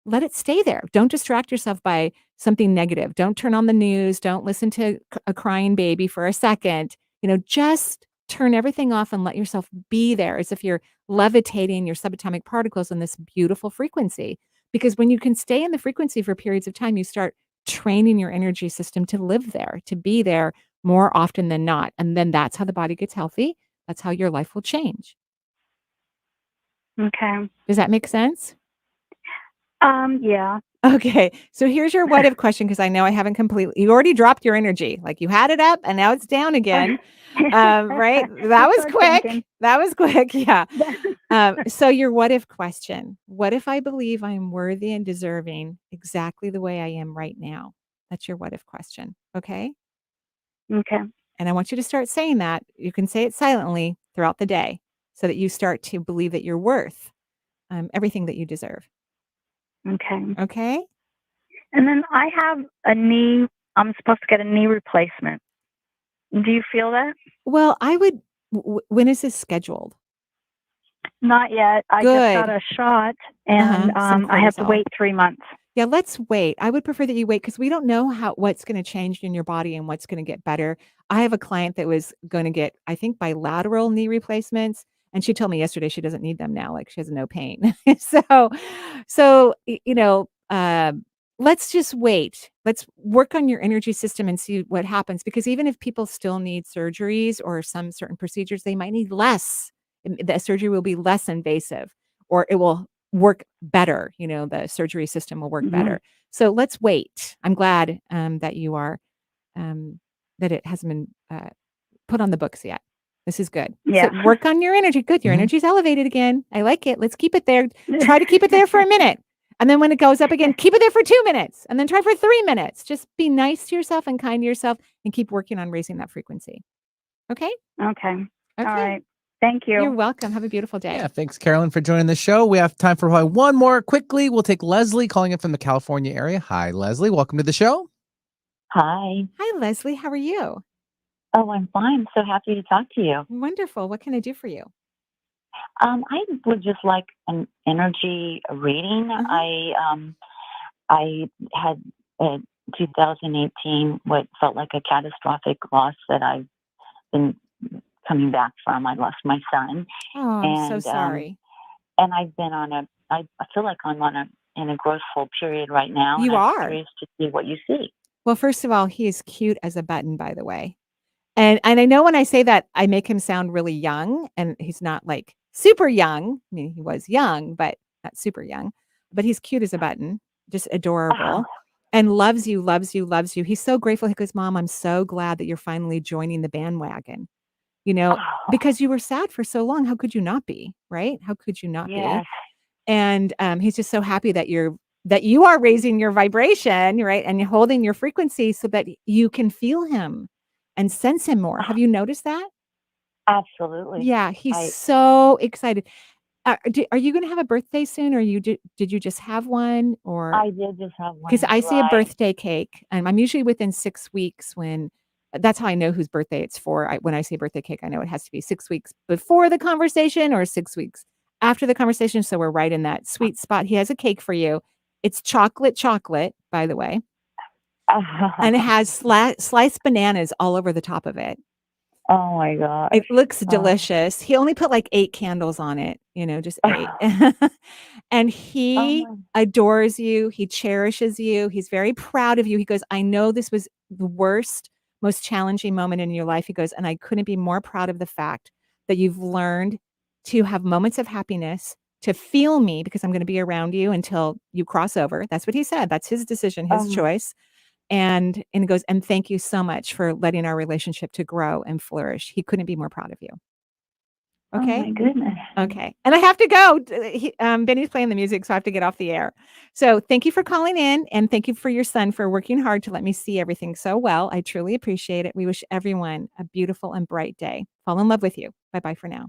Let it stay there. Don't distract yourself by something negative. Don't turn on the news. Don't listen to a crying baby for a second. Just turn everything off and let yourself be there as if you're levitating your subatomic particles on this beautiful frequency. Because when you can stay in the frequency for periods of time, you start training your energy system to live there, to be there more often than not. And then that's how the body gets healthy. That's how your life will change. Okay. Does that make sense? Yeah. Okay. So here's your what if question, because I know I haven't you already dropped your energy. Like you had it up and now it's down again. Right? That was quick. Thinking. That was quick. Yeah. So your what if question, what if I believe I am worthy and deserving exactly the way I am right now? That's your what if question. Okay. Okay. And I want you to start saying that. You can say it silently throughout the day so that you start to believe that you're worth everything that you deserve. Okay. Okay? And then I have a knee, I'm supposed to get a knee replacement. Do you feel that? Well, I would, when is this scheduled? Not yet. I just got Good. a shot, and Some I have to cortisol. wait 3 months. Yeah, let's wait. I would prefer that you wait because we don't know what's going to change in your body and what's going to get better. I have a client that was going to get, I think, bilateral knee replacements, and she told me yesterday she doesn't need them now. Like she has no pain. So let's just wait. Let's work on your energy system and see what happens. Because even if people still need surgeries or some certain procedures, they might need less. The surgery will be less invasive, or it will work better. The surgery system will work better. So let's wait. I'm glad that you are, that it hasn't been put on the books yet. This is good. Yeah. So work on your energy. Good. Your energy's elevated again. I like it. Let's keep it there. Try to keep it there for a minute. And then when it goes up again, keep it there for 2 minutes. And then try for 3 minutes. Just be nice to yourself and kind to yourself and keep working on raising that frequency. Okay? Okay. All right. Thank you. You're welcome. Have a beautiful day. Yeah, thanks, Carolyn, for joining the show. We have time for probably one more quickly. We'll take Leslie calling in from the California area. Hi, Leslie. Welcome to the show. Hi. Hi, Leslie. How are you? Oh, I'm fine. So happy to talk to you. Wonderful. What can I do for you? I would just like an energy reading. I had 2018 what felt like a catastrophic loss that I've been coming back from. I lost my son. Oh, I'm so sorry. And I've been I feel like I'm in a growthful period right now. You and I'm are. curious to see what you see. Well, first of all, he is cute as a button, by the way. And I know when I say that, I make him sound really young, and he's not like super young. I mean, he was young, but not super young. But he's cute as a button, just adorable, and loves you, loves you, loves you. He's so grateful. He goes, Mom, I'm so glad that you're finally joining the bandwagon. Because you were sad for so long. How could you not be? Right? How could you not Yes. be? And he's just so happy that you are raising your vibration, right? And you're holding your frequency so that you can feel him and sense him more. Have you noticed that? Absolutely. Yeah, he's so excited. Are you going to have a birthday soon, or did you just have one? Or I did just have one. because I see a July. birthday cake, and I'm usually within 6 weeks when. That's how I know whose birthday it's for. When I say birthday cake, I know it has to be 6 weeks before the conversation or 6 weeks after the conversation. So we're right in that sweet spot. He has a cake for you. It's chocolate, by the way. And it has sliced bananas all over the top of it. Oh my God. It looks delicious. He only put like 8 candles on it, just 8. And he adores you. He cherishes you. He's very proud of you. He goes, I know this was the worst, most challenging moment in your life. He goes, and I couldn't be more proud of the fact that you've learned to have moments of happiness, to feel me, because I'm going to be around you until you cross over. That's what he said. That's his decision, his choice. And it goes, and thank you so much for letting our relationship to grow and flourish. He couldn't be more proud of you. Okay. Oh my goodness. Okay. And I have to go. Benny's playing the music, so I have to get off the air. So thank you for calling in, and thank you for your son for working hard to let me see everything so well. I truly appreciate it. We wish everyone a beautiful and bright day. Fall in love with you. Bye-bye for now.